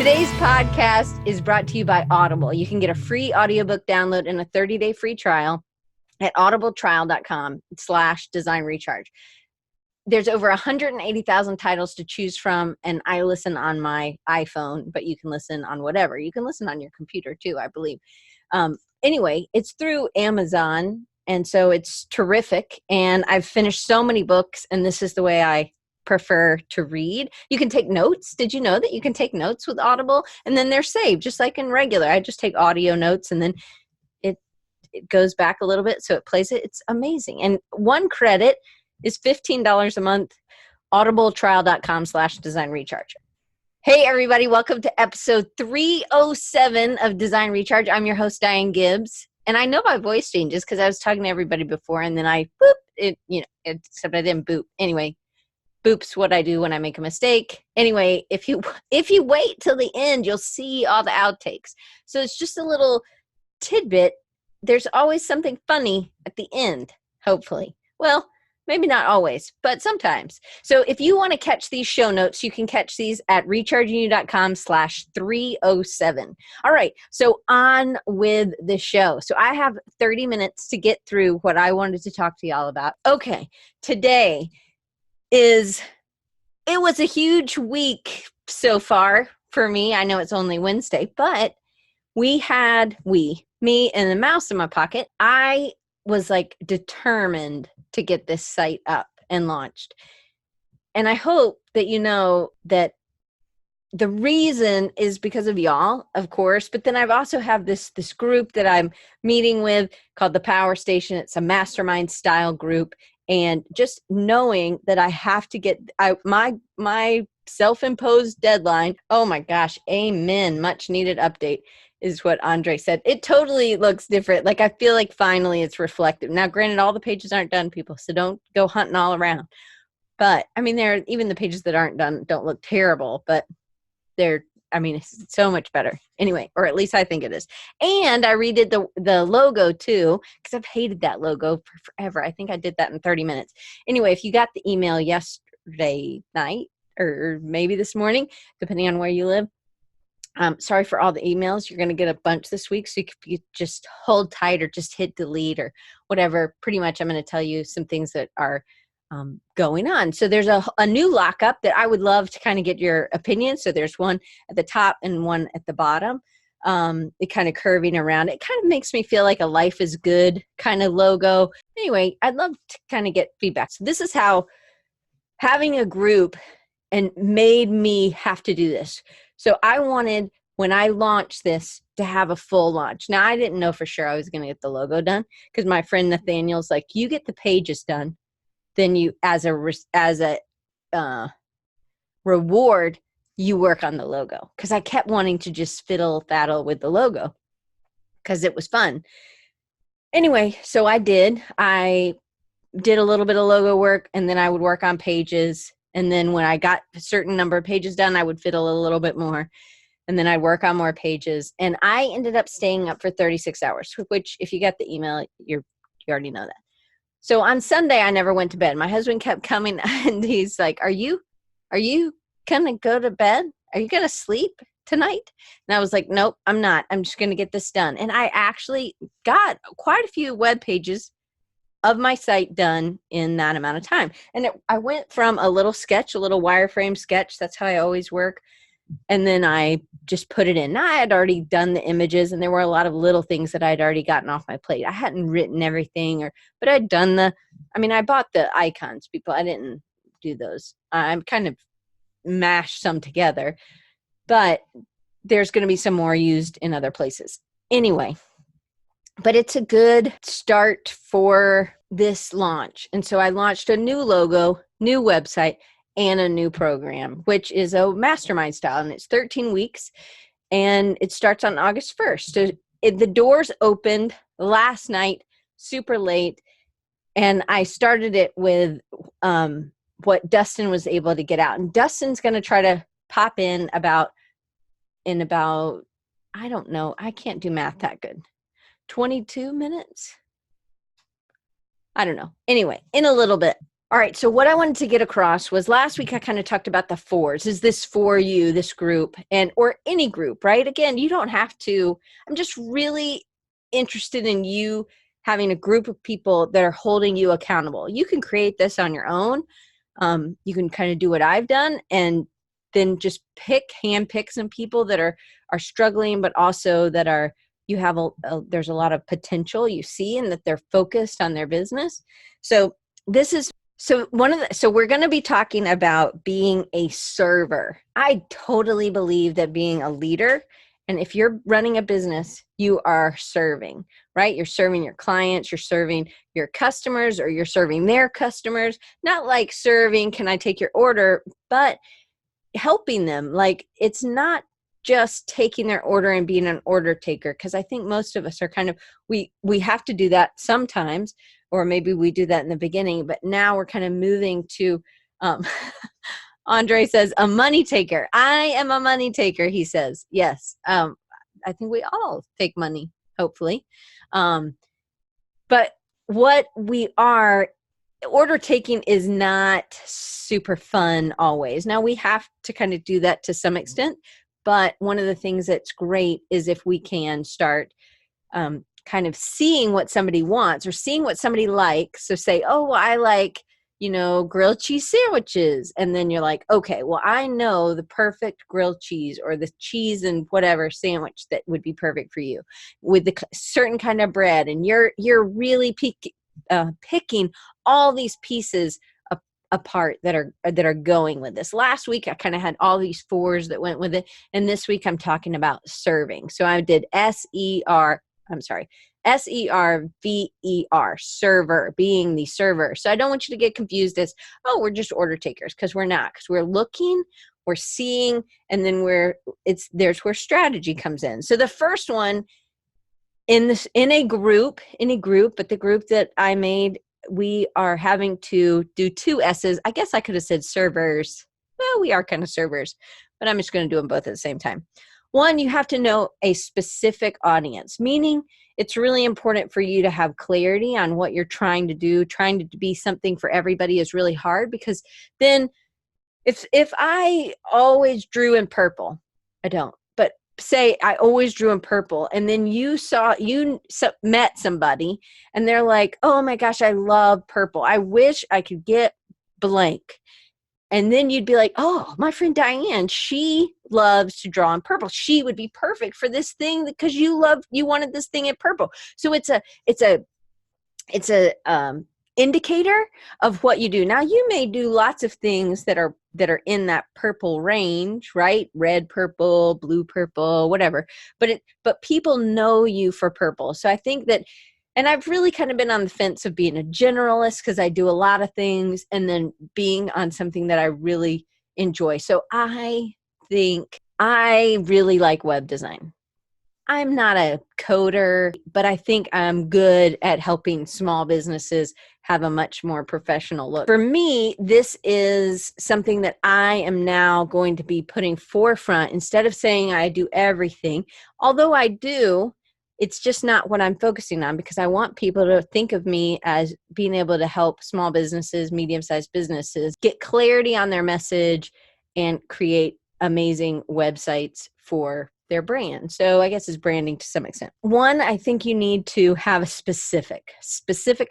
Today's podcast is brought to you by Audible. You can get a free audiobook download and a 30-day free trial at audibletrial.com/design recharge. There's over 180,000 titles to choose from, and I listen on my iPhone, but you can listen on whatever. You can listen on your computer too, I believe. Anyway, it's through Amazon, and so it's terrific. And I've finished so many books, and this is the way I prefer to read. You can take notes. Did you know that you can take notes with Audible? And then they're saved, just like in regular. I just take audio notes, and then it goes back a little bit, so it plays it. It's amazing. And one credit is $15 a month, audibletrial.com/design recharge. Hey, everybody. Welcome to episode 307 of Design Recharge. I'm your host, Diane Gibbs. And I know my voice changes because I was talking to everybody before, and then I boop it, except I didn't boop. Anyway, boop's what I do when I make a mistake. Anyway, if you wait till the end, you'll see all the outtakes. So it's just a little tidbit. There's always something funny at the end, hopefully. Well, maybe not always, but sometimes. So if you want to catch these show notes, you can catch these at rechargingyou.com/307. All right, so on with the show. So I have 30 minutes to get through what I wanted to talk to y'all about. Okay, today it was a huge week so far for me. I know it's only Wednesday, but me and the mouse in my pocket, I was like determined to get this site up and launched. And I hope that you know that the reason is because of y'all, of course, but then I've also have this group that I'm meeting with called the PowerStation. It's a mastermind-style group. And just knowing that I have to get my self-imposed deadline. Oh my gosh, amen. Much needed update is what Andre said. It totally looks different. Like I feel like finally it's reflective. Now, granted, all the pages aren't done, people, so don't go hunting all around. But I mean, even the pages that aren't done don't look terrible, but it's so much better. Anyway, or at least I think it is. And I redid the logo too, because I've hated that logo for forever. I think I did that in 30 minutes. Anyway, if you got the email yesterday night or maybe this morning, depending on where you live, sorry for all the emails. You're going to get a bunch this week, so you just hold tight or just hit delete or whatever. Pretty much I'm going to tell you some things that are going on. So there's a new lockup that I would love to kind of get your opinion. So there's one at the top and one at the bottom. It kind of curving around. It kind of makes me feel like a life is good kind of logo. Anyway, I'd love to kind of get feedback. So this is how having a group and made me have to do this. So I wanted, when I launched this, to have a full launch. Now, I didn't know for sure I was going to get the logo done because my friend Nathaniel's like, you get the pages done. Then you, as a reward, you work on the logo. Because I kept wanting to just fiddle-faddle with the logo because it was fun. Anyway, so I did a little bit of logo work, and then I would work on pages. And then when I got a certain number of pages done, I would fiddle a little bit more. And then I'd work on more pages. And I ended up staying up for 36 hours, which if you got the email, you already know that. So on Sunday, I never went to bed. My husband kept coming and he's like, are you going to go to bed? Are you going to sleep tonight? And I was like, nope, I'm not. I'm just going to get this done. And I actually got quite a few web pages of my site done in that amount of time. And I went from a little wireframe sketch. That's how I always work. And then I just put it in. Now I had already done the images, and there were a lot of little things that I'd already gotten off my plate. I hadn't written everything, but I'd done I bought the icons, people. I didn't do those. I kind of mashed some together, but there's going to be some more used in other places. Anyway, but it's a good start for this launch. And so I launched a new logo, new website, and a new program, which is a mastermind style, and it's 13 weeks, and it starts on August 1st. So the doors opened last night, super late, and I started it with what Dustin was able to get out. And Dustin's going to try to pop in about, I don't know, I can't do math that good, 22 minutes? I don't know. Anyway, in a little bit. All right. So what I wanted to get across was last week I kind of talked about the fours. Is this for you, this group, and or any group, right? Again, you don't have to. I'm just really interested in you having a group of people that are holding you accountable. You can create this on your own. You can kind of do what I've done and then just hand pick some people that are struggling, but also that are, you have there's a lot of potential you see and that they're focused on their business. So this is, so we're going to be talking about being a server. I totally believe that being a leader, and if you're running a business, you are serving, right? You're serving your clients, you're serving your customers, or you're serving their customers. Not like serving, can I take your order, but helping them. Like, it's not just taking their order and being an order taker, because I think most of us are kind of, we have to do that sometimes, or maybe we do that in the beginning, but now we're kind of moving to Andre says a money taker. I am a money taker, he says. Yes. I think we all take money, hopefully. But what we are, order taking is not super fun always. Now we have to kind of do that to some extent, but one of the things that's great is if we can start kind of seeing what somebody wants or seeing what somebody likes. So say, oh, well, I like, grilled cheese sandwiches. And then you're like, okay, well, I know the perfect grilled cheese or the cheese and whatever sandwich that would be perfect for you with the certain kind of bread. And you're really picking all these pieces apart that are going with this. Last week I kind of had all these fours that went with it, and this week I'm talking about serving. So I did SERVER, server, being the server. So I don't want you to get confused as, oh, we're just order takers, because we're not, because we're looking, we're seeing, and then there's where strategy comes in. So the first one in a group, but the group that I made, we are having to do two S's. I guess I could have said servers. Well, we are kind of servers, but I'm just going to do them both at the same time. One, you have to know a specific audience, meaning it's really important for you to have clarity on what you're trying to do. Trying to be something for everybody is really hard, because then if I always drew in purple, I don't, but say I always drew in purple, and then you met somebody and they're like, oh my gosh, I love purple, I wish I could get blank. And then you'd be like, oh, my friend Diane, she loves to draw in purple, she would be perfect for this thing because you wanted this thing in purple. So it's a indicator of what you do. Now you may do lots of things that are in that purple range, right? Red, purple, blue, purple, whatever. But people know you for purple. So I think that, and I've really kind of been on the fence of being a generalist, because I do a lot of things, and then being on something that I really enjoy. So I think I really like web design. I'm not a coder, but I think I'm good at helping small businesses have a much more professional look. For me, this is something that I am now going to be putting forefront. Instead of saying I do everything, although I do, it's just not what I'm focusing on, because I want people to think of me as being able to help small businesses, medium-sized businesses get clarity on their message and create amazing websites for their brand. So I guess it's branding to some extent. One, I think you need to have a specific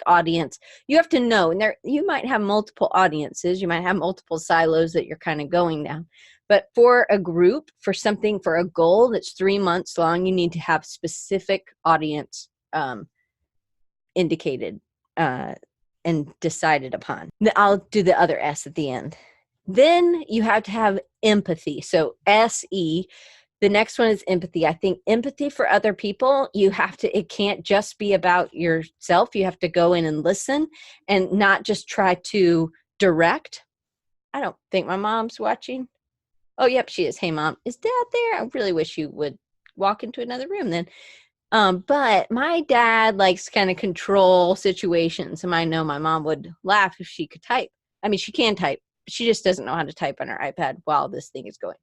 audience. You have to know, and you might have multiple audiences, you might have multiple silos that you're kind of going down. But for a group, for a goal that's 3 months long, you need to have specific audience indicated and decided upon. I'll do the other S at the end. Then you have to have empathy. So SE. The next one is empathy. I think empathy for other people, it can't just be about yourself. You have to go in and listen and not just try to direct. I don't think my mom's watching. Oh, yep, she is. Hey, Mom, is Dad there? I really wish you would walk into another room then. But my dad likes to kind of control situations. And I know my mom would laugh if she could type. I mean, she can type. She just doesn't know how to type on her iPad while this thing is going.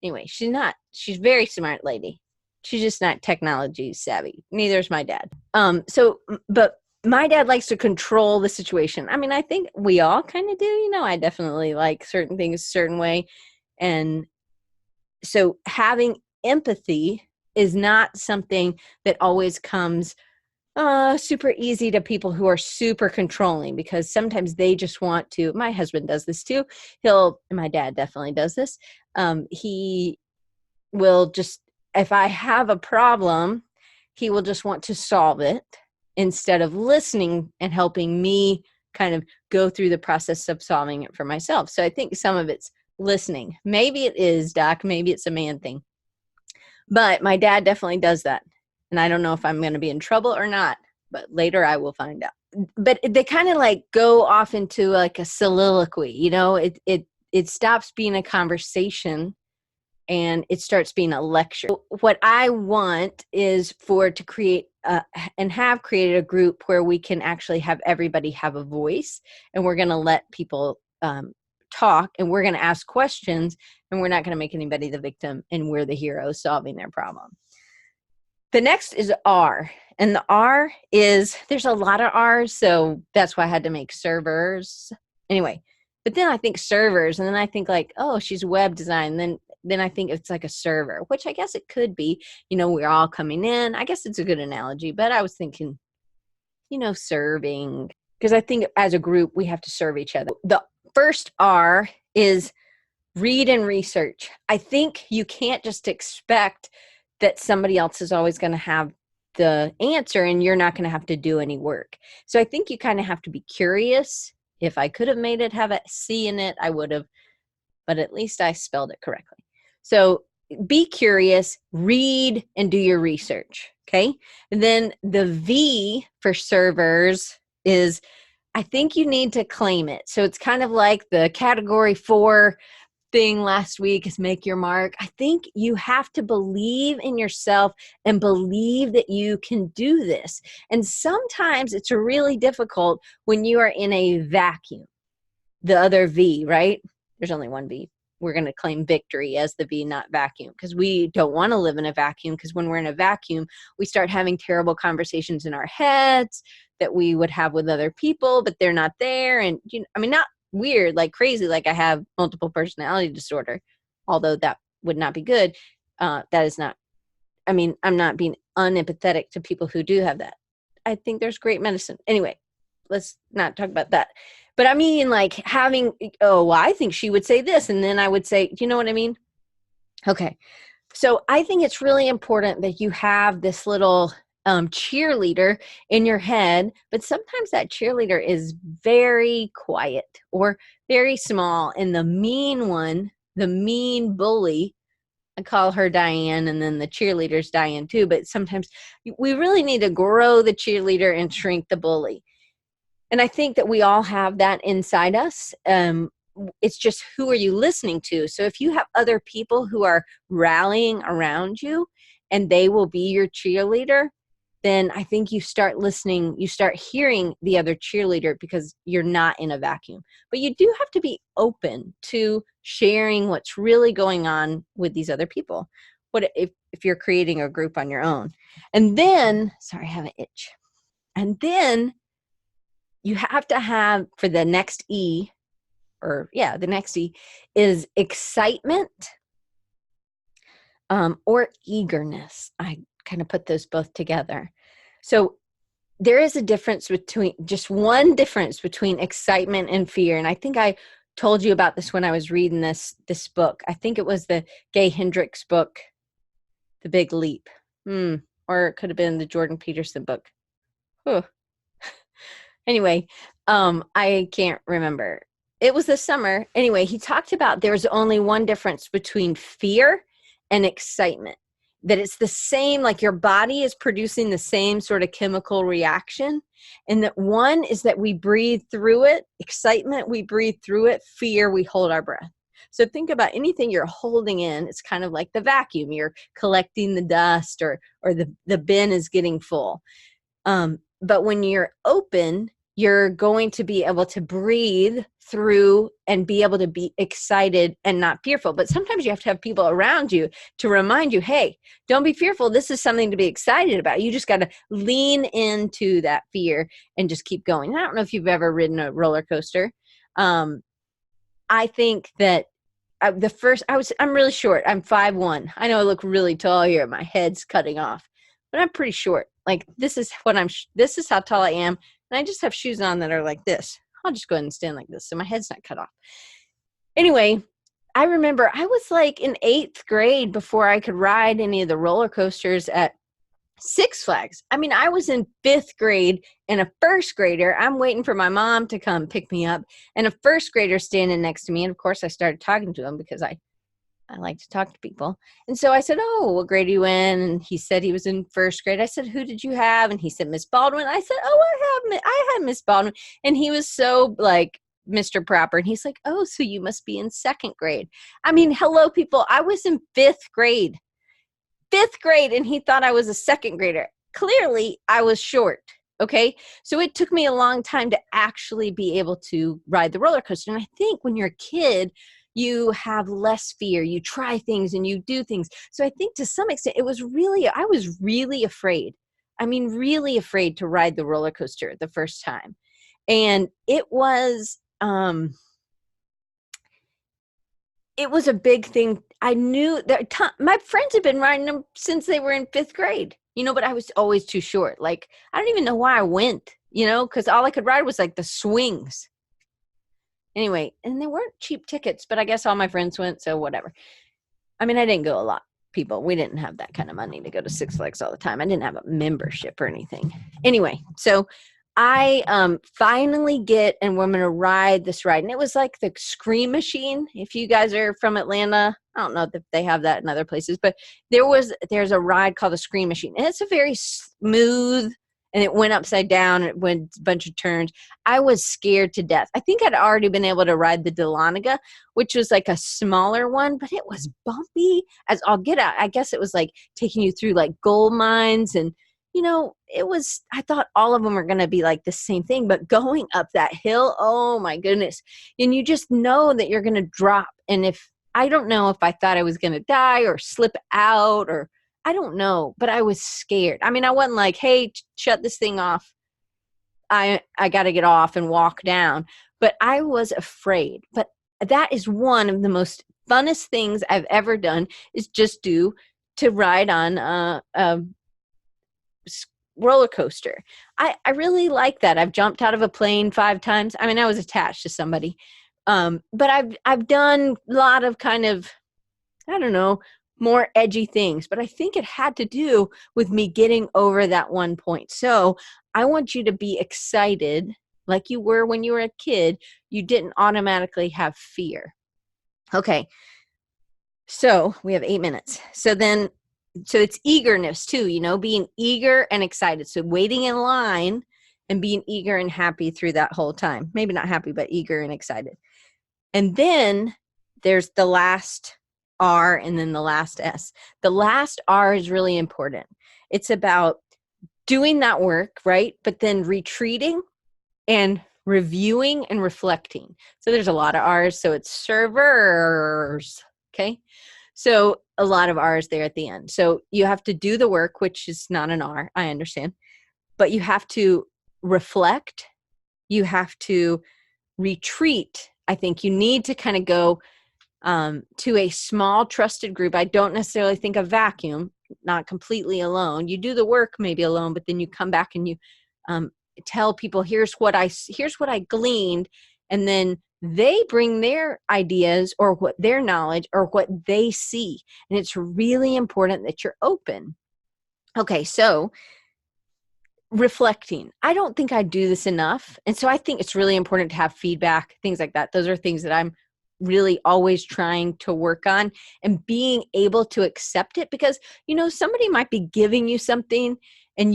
Anyway, she's a very smart lady. She's just not technology savvy. Neither is my dad. But my dad likes to control the situation. I mean, I think we all kind of do, you know, I definitely like certain things a certain way. And so having empathy is not something that always comes super easy to people who are super controlling, because sometimes they just want to. My husband does this too. My dad definitely does this. He will just, if I have a problem, he will just want to solve it instead of listening and helping me kind of go through the process of solving it for myself. So I think some of it's listening. Maybe it is, Doc. Maybe it's a man thing. But my dad definitely does that. And I don't know if I'm going to be in trouble or not, but later I will find out. But they kind of like go off into like a soliloquy, you know, it stops being a conversation and it starts being a lecture. What I want is to create and have created a group where we can actually have everybody have a voice, and we're going to let people talk, and we're going to ask questions, and we're not going to make anybody the victim, and we're the hero solving their problem. The next is R, and the R is, there's a lot of R's, so that's why I had to make servers. Anyway, but then I think servers, and then I think like, oh, she's web design, then I think it's like a server, which I guess it could be, you know, we're all coming in. I guess it's a good analogy, but I was thinking, you know, serving, because I think as a group, we have to serve each other. The first R is read and research. I think you can't just expect that somebody else is always going to have the answer and you're not going to have to do any work. So I think you kind of have to be curious. If I could have made it have a C in it, I would have, but at least I spelled it correctly. So be curious, read, and do your research, okay? And then the V for servers is, I think you need to claim it. So it's kind of like the category 4 thing last week is make your mark. I think you have to believe in yourself and believe that you can do this. And sometimes it's really difficult when you are in a vacuum. The other V, right? There's only one V. We're going to claim victory as the V, not vacuum, because we don't want to live in a vacuum, because when we're in a vacuum, we start having terrible conversations in our heads that we would have with other people, but they're not there. And, you know, I mean, not weird, like crazy, like I have multiple personality disorder, although that would not be good. That is not, I mean, I'm not being unempathetic to people who do have that. I think there's great medicine. Anyway, let's not talk about that. But I mean, like having, oh, well, I think she would say this. And then I would say, you know what I mean? Okay. So I think it's really important that you have this little cheerleader in your head, but sometimes that cheerleader is very quiet or very small. And the mean one, the mean bully, I call her Diane, and then the cheerleader's Diane too. But sometimes we really need to grow the cheerleader and shrink the bully. And I think that we all have that inside us. It's just, who are you listening to? So if you have other people who are rallying around you and they will be your cheerleader, then I think you start listening, you start hearing the other cheerleader, because you're not in a vacuum. But you do have to be open to sharing what's really going on with these other people. What if you're creating a group on your own? And then, sorry, I have an itch. And then you have to have, for the next E, the next E is excitement or eagerness. I kind of put those both together. So there is a difference between, just one difference between excitement and fear. And I think I told you about this when I was reading this book. I think it was the Gay Hendricks book, The Big Leap. Or it could have been the Jordan Peterson book. Anyway, I can't remember. It was this summer. Anyway, he talked about there's only one difference between fear and excitement. That it's the same, like your body is producing the same sort of chemical reaction. And that one is that we breathe through it. Excitement, we breathe through it. Fear, we hold our breath. So think about anything you're holding in. It's kind of like the vacuum. You're collecting the dust, or the bin is getting full. But when you're open, you're going to be able to breathe through and be able to be excited and not fearful. But sometimes you have to have people around you to remind you, hey, don't be fearful. This is something to be excited about. You just got to lean into that fear and just keep going. I don't know if you've ever ridden a roller coaster. I think that I'm really short. I'm 5'1". I know I look really tall here. My head's cutting off, but I'm pretty short. Like this is how tall I am. And I just have shoes on that are like this. I'll just go ahead and stand like this so my head's not cut off. Anyway, I remember I was like in 8th grade before I could ride any of the roller coasters at Six Flags. I mean, I was in 5th grade and a first grader. I'm waiting for my mom to come pick me up and a first grader standing next to me. And of course I started talking to him because I like to talk to people. And so I said, oh, what grade are you in? And he said he was in first grade. I said, who did you have? And he said, Miss Baldwin. I said, oh, I had Miss Baldwin. And he was so like Mr. Proper. And he's like, oh, so you must be in 2nd grade. I mean, hello, people. I was in 5th grade. 5th grade. And he thought I was a 2nd grader. Clearly, I was short. Okay. So it took me a long time to actually be able to ride the roller coaster. And I think when you're a kid, you have less fear, you try things and you do things. So I think to some extent I was really afraid. I mean, really afraid to ride the roller coaster the first time. And it was a big thing. I knew that my friends had been riding them since they were in 5th grade, but I was always too short. Like, I don't even know why I went, because all I could ride was like the swings. Anyway, and they weren't cheap tickets, but I guess all my friends went, so whatever. I mean, I didn't go a lot, people. We didn't have that kind of money to go to Six Flags all the time. I didn't have a membership or anything. Anyway, so I finally and we're going to ride this ride. And it was like the Scream Machine. If you guys are from Atlanta, I don't know if they have that in other places, but there's a ride called the Scream Machine. And it's a very smooth, and it went upside down. It went a bunch of turns. I was scared to death. I think I'd already been able to ride the Dahlonega, which was like a smaller one, but it was bumpy as all get out. I guess it was like taking you through like gold mines and, I thought all of them were going to be like the same thing, but going up that hill, oh my goodness. And you just know that you're going to drop. And I don't know if I thought I was going to die or slip out or I don't know, but I was scared. I mean, I wasn't like, hey, shut this thing off. I got to get off and walk down. But I was afraid. But that is one of the most funnest things I've ever done is just to ride on a roller coaster. I really like that. I've jumped out of a plane 5 times. I mean, I was attached to somebody. But I've done a lot of kind of, I don't know, more edgy things, but I think it had to do with me getting over that one point. So I want you to be excited like you were when you were a kid. You didn't automatically have fear. Okay. So we have 8 minutes. So it's eagerness too, being eager and excited. So waiting in line and being eager and happy through that whole time. Maybe not happy, but eager and excited. And then there's the last R and then the last S. The last R is really important. It's about doing that work, right? But then retreating and reviewing and reflecting. So there's a lot of R's. So it's servers. Okay. So a lot of R's there at the end. So you have to do the work, which is not an R, I understand. But you have to reflect. You have to retreat. I think you need to kind of go to a small trusted group. I don't necessarily think a vacuum, not completely alone. You do the work maybe alone, but then you come back and you tell people, here's what I gleaned. And then they bring their ideas or what their knowledge or what they see. And it's really important that you're open. Okay. So reflecting. I don't think I do this enough. And so I think it's really important to have feedback, things like that. Those are things that I'm really always trying to work on and being able to accept it because, somebody might be giving you something and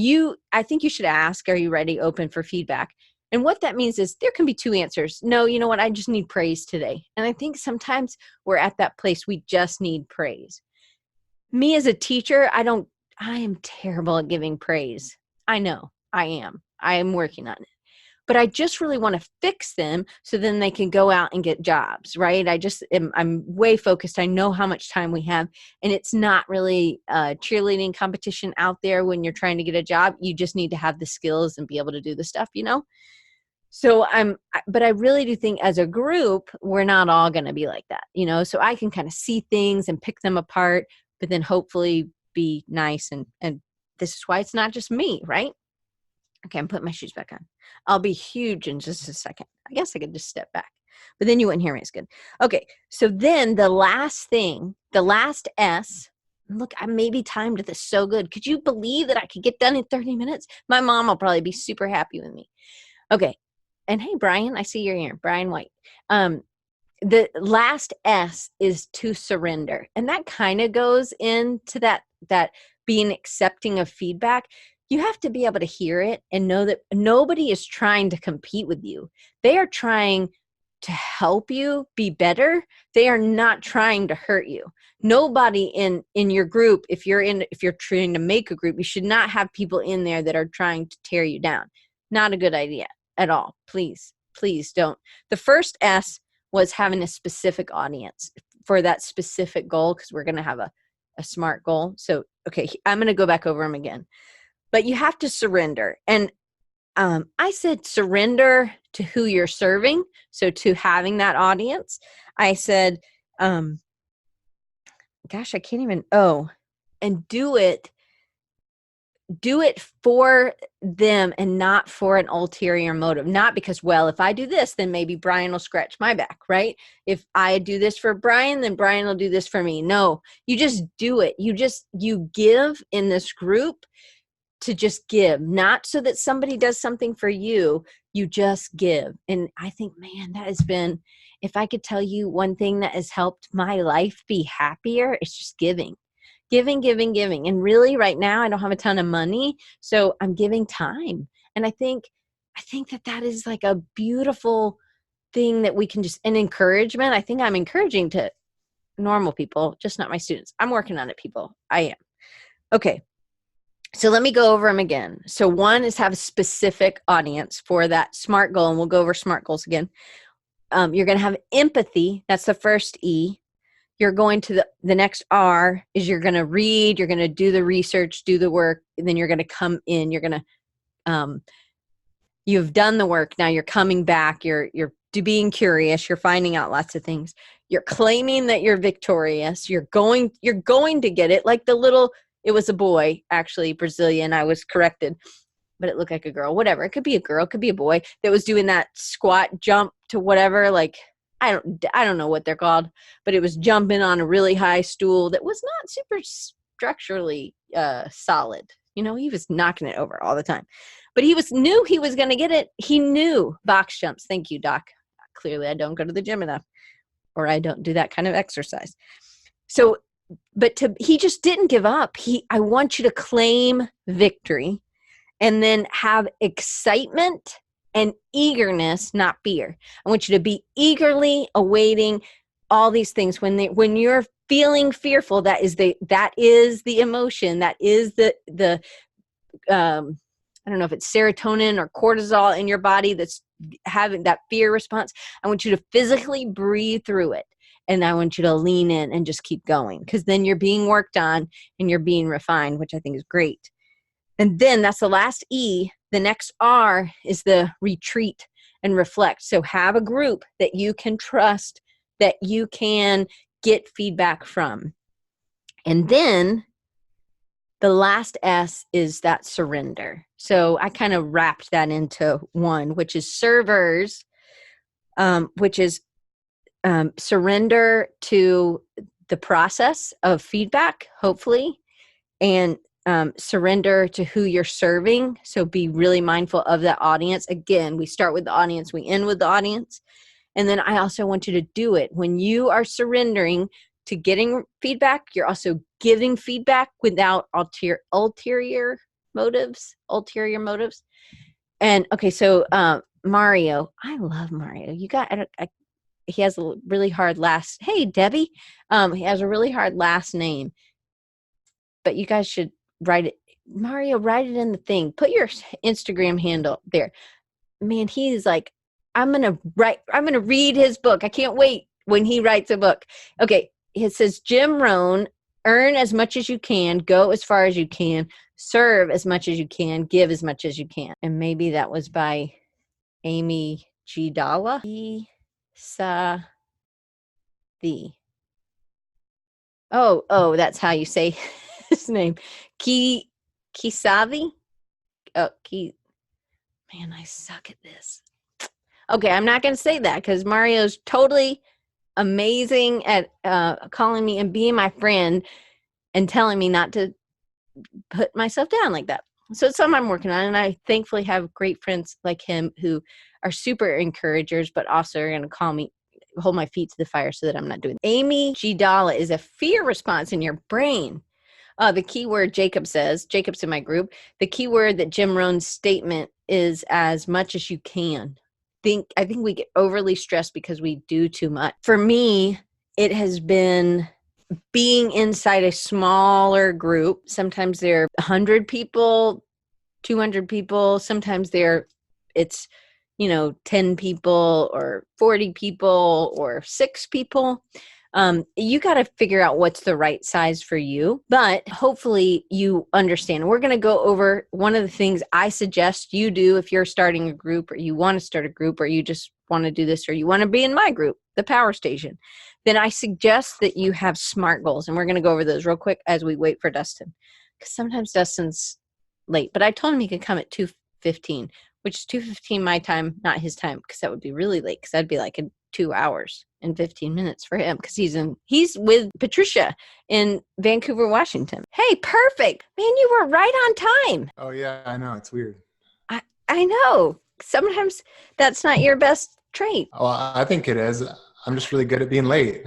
I think you should ask, are you ready, open for feedback? And what that means is there can be 2 answers. No, you know what? I just need praise today. And I think sometimes we're at that place. We just need praise. Me as a teacher, I am terrible at giving praise. I know I am. I am working on it. but I just really want to fix them so then they can go out and get jobs, right? I'm way focused. I know how much time we have, and it's not really a cheerleading competition out there when you're trying to get a job. You just need to have the skills and be able to do the stuff, So but I really do think as a group, we're not all going to be like that, so I can kind of see things and pick them apart, but then hopefully be nice. And this is why it's not just me, right? Okay, I'm putting my shoes back on. I'll be huge in just a second. I guess I could just step back, but then you wouldn't hear me as good. Okay, so then the last thing, the last S, look, I maybe timed this so good. Could you believe that I could get done in 30 minutes? My mom will probably be super happy with me. Okay, and hey, Brian, I see you're here, Brian White. The last S is to surrender. And that kind of goes into that being accepting of feedback. You have to be able to hear it and know that nobody is trying to compete with you. They are trying to help you be better. They are not trying to hurt you. Nobody in your group, if you're trying to make a group, you should not have people in there that are trying to tear you down. Not a good idea at all. Please don't. The first S was having a specific audience for that specific goal, because we're going to have a SMART goal. So, okay, I'm going to go back over them again. But you have to surrender. And I said surrender to who you're serving. So to having that audience, I said, and do it for them and not for an ulterior motive. Not because, well, if I do this, then maybe Brian will scratch my back, right? If I do this for Brian, then Brian will do this for me. No, you just do it. You give in this group to just give, not so that somebody does something for you. You just give. And I think, man, that has been, if I could tell you one thing that has helped my life be happier, it's just giving. Giving. And really right now I don't have a ton of money, so I'm giving time. And I think that is like a beautiful thing that we can just, an encouragement. I think I'm encouraging to normal people, just not my students. I'm working on it, people. I am. Okay. So let me go over them again. So one is have a specific audience for that SMART goal, and we'll go over SMART goals again. You're going to have empathy. That's the first E. You're going to the next R is you're going to read, you're going to do the research, do the work, and then you're going to come in. You're going to, you've done the work. Now you're coming back. You're being curious. You're finding out lots of things. You're claiming that you're victorious. You're going to get it. Like it was a boy, actually, Brazilian. I was corrected, but it looked like a girl. Whatever. It could be a girl. It could be a boy that was doing that squat jump to whatever, like, I don't know what they're called, but it was jumping on a really high stool that was not super structurally solid. He was knocking it over all the time, but knew he was going to get it. He knew box jumps. Thank you, Doc. Clearly I don't go to the gym enough, or I don't do that kind of exercise. So, he just didn't give up. I want you to claim victory and then have excitement and eagerness, not fear. I want you to be eagerly awaiting all these things. When you're feeling fearful, that is the emotion. That is the I don't know if it's serotonin or cortisol in your body that's having that fear response. I want you to physically breathe through it. And I want you to lean in and just keep going, because then you're being worked on and you're being refined, which I think is great. And then that's the last E. The next R is the retreat and reflect. So have a group that you can trust, that you can get feedback from. And then the last S is that surrender. So I kind of wrapped that into one, which is servers, which is surrender to the process of feedback, hopefully, and surrender to who you're serving. So be really mindful of that audience. Again, we start with the audience, we end with the audience. And then I also want you to do it. When you are surrendering to getting feedback, you're also giving feedback without ulterior motives. And okay, so Mario, I love Mario. He has a really hard last. Hey, Debbie, he has a really hard last name, but you guys should write it. Mario, write it in the thing. Put your Instagram handle there. man, he's like, I'm going to read his book. I can't wait when he writes a book. Okay. It says, Jim Rohn, earn as much as you can, go as far as you can, serve as much as you can, give as much as you can. And maybe that was by Amy G. Dalla. Oh, that's how you say his name. Kisavi? Oh, man, I suck at this. Okay, I'm not going to say that because Mario's totally amazing at calling me and being my friend and telling me not to put myself down like that. So it's something I'm working on, and I thankfully have great friends like him who are super encouragers, but also are going to call me, hold my feet to the fire so that I'm not doing it. Amy G. Dalla is a fear response in your brain. The keyword Jacob's in my group, the keyword that Jim Rohn's statement is as much as you can. I think we get overly stressed because we do too much. For me, it has been being inside a smaller group. Sometimes there are 100 people, 200 people. Sometimes it's 10 people or 40 people or 6 people. You got to figure out what's the right size for you, but hopefully you understand. We're going to go over one of the things I suggest you do if you're starting a group, or you want to start a group, or you just want to do this, or you want to be in my group, the PowerStation. Then I suggest that you have SMART goals. And we're going to go over those real quick as we wait for Dustin, because sometimes Dustin's late, but I told him he could come at 2:15, which is 2:15 my time, not his time, because that would be really late, because that'd be like in 2 hours and 15 minutes for him, because he's with Patricia in Vancouver, Washington. Hey, perfect. Man, you were right on time. Oh yeah, I know. It's weird. I know. Sometimes that's not your best trait. Well, I think it is. I'm just really good at being late.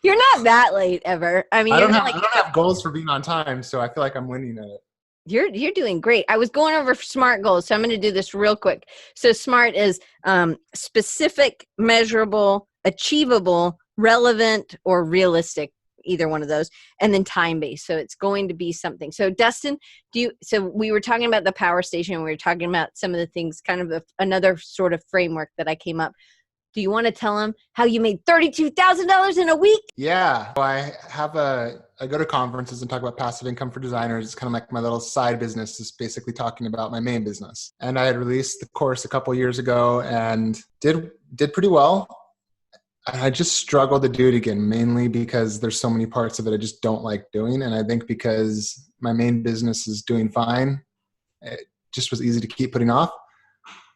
You're not that late ever. I mean, I don't have goals for being on time, so I feel like I'm winning at it. You're doing great. I was going over SMART goals, so I'm going to do this real quick. So SMART is specific, measurable, achievable, relevant, or realistic, either one of those, and then time-based. So it's going to be something. So Dustin, so we were talking about the PowerStation. We were talking about some of the things, kind of another sort of framework that I came up. Do you want to tell them how you made $32,000 in a week? Yeah. So I go to conferences and talk about passive income for designers. It's kind of like my little side business, is basically talking about my main business. And I had released the course a couple years ago and did pretty well. I just struggled to do it again, mainly because there's so many parts of it I just don't like doing. And I think because my main business is doing fine, it just was easy to keep putting off.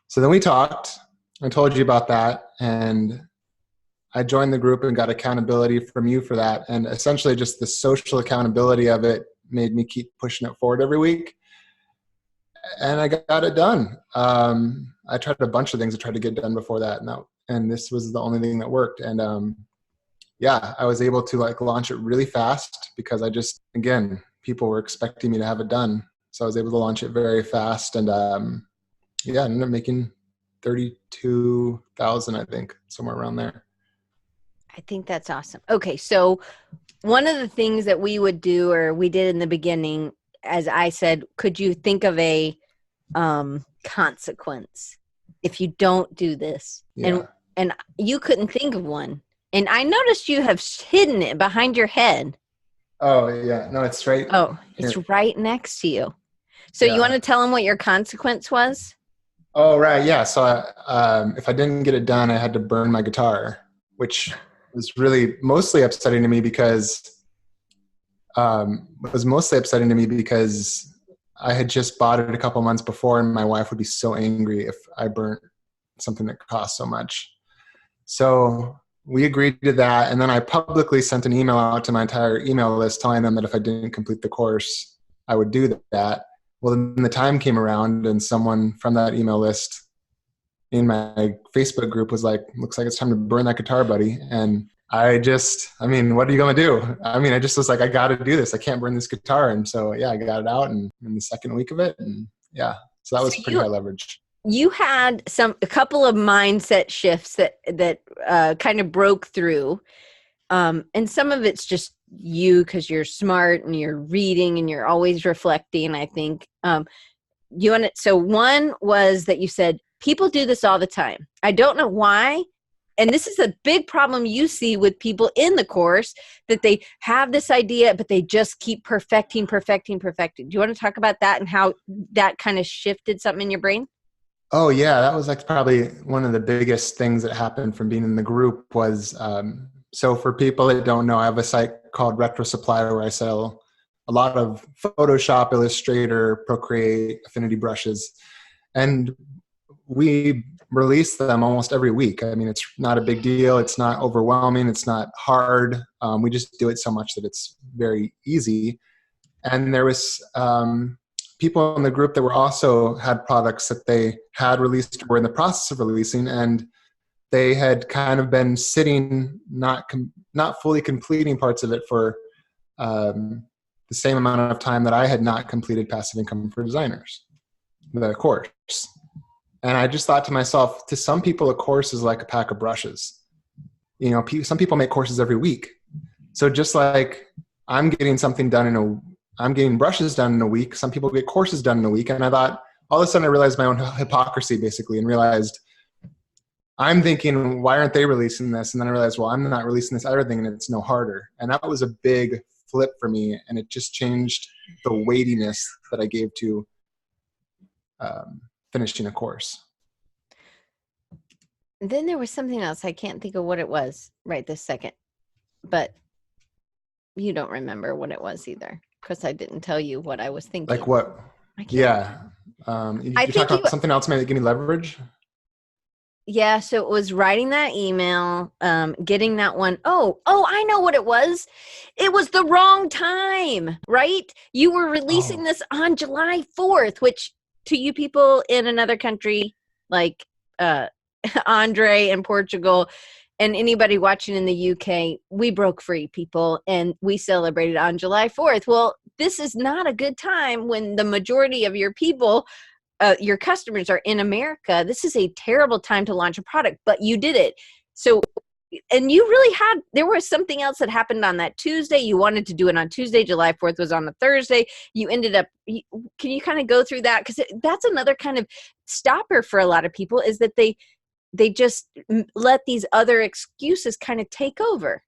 So then we talked. I told you about that, and I joined the group and got accountability from you for that. And essentially just the social accountability of it made me keep pushing it forward every week. And I got it done. I tried a bunch of things to try to get done before that. And this was the only thing that worked. And I was able to launch it really fast because again, people were expecting me to have it done. So I was able to launch it very fast. And I ended up making 32,000, I think, somewhere around there. I think that's awesome. Okay, so one of the things that we would do, or we did in the beginning, as I said, could you think of a consequence if you don't do this? Yeah. And you couldn't think of one. And I noticed you have hidden it behind your head. Oh, yeah. No, it's right. Oh, it's right next to you. So you want to tell them what your consequence was? Oh, right. Yeah. So if I didn't get it done, I had to burn my guitar, which was really mostly upsetting to me because I had just bought it a couple months before, and my wife would be so angry if I burnt something that cost so much. So we agreed to that. And then I publicly sent an email out to my entire email list telling them that if I didn't complete the course, I would do that. Well, then the time came around and someone from that email list in my Facebook group was like, looks like it's time to burn that guitar, buddy. And what are you going to do? I just was like, I got to do this. I can't burn this guitar. And so, I got it out in the second week of it. And so that was pretty high leverage. You had a couple of mindset shifts that kind of broke through. And some of it's just you, because you're smart and you're reading and you're always reflecting, I think. you want it. So one was that you said, people do this all the time. I don't know why. And this is a big problem you see with people in the course, that they have this idea, but they just keep perfecting. Do you want to talk about that and how that kind of shifted something in your brain? Oh yeah, that was like probably one of the biggest things that happened from being in the group was, so for people that don't know, I have a site called Retro Supplier where I sell a lot of Photoshop, Illustrator, Procreate, Affinity brushes. And we release them almost every week. I mean, it's not a big deal. It's not overwhelming. It's not hard. We just do it so much that it's very easy. And there was people in the group that were also had products that they had released or were in the process of releasing, and they had kind of been sitting, not fully completing parts of it for the same amount of time that I had not completed Passive Income for Designers, the course. And I just thought to myself, to some people, a course is like a pack of brushes. You know, some people make courses every week. So just like I'm getting brushes done in a week, some people get courses done in a week. And I thought, all of a sudden I realized my own hypocrisy basically, and realized I'm thinking, why aren't they releasing this? And then I realized, well, I'm not releasing this other thing, and it's no harder. And that was a big flip for me. And it just changed the weightiness that I gave to finishing a course. Then there was something else. I can't think of what it was right this second, but you don't remember what it was either, because I didn't tell you what I was thinking. Like what? Yeah. You talk about something else maybe give me leverage? Yeah, so it was writing that email, getting that one. Oh, I know what it was. It was the wrong time, right? You were releasing this on July 4th, which to you people in another country, like Andre in Portugal and anybody watching in the UK, we broke free, people, and we celebrated on July 4th. Well, this is not a good time when the majority of your people, your customers, are in America. This is a terrible time to launch a product, but you did it. So, and you really there was something else that happened on that Tuesday. You wanted to do it on Tuesday. July 4th was on the Thursday. You ended up, can you kind of go through that? Because that's another kind of stopper for a lot of people, is that they just let these other excuses kind of take over.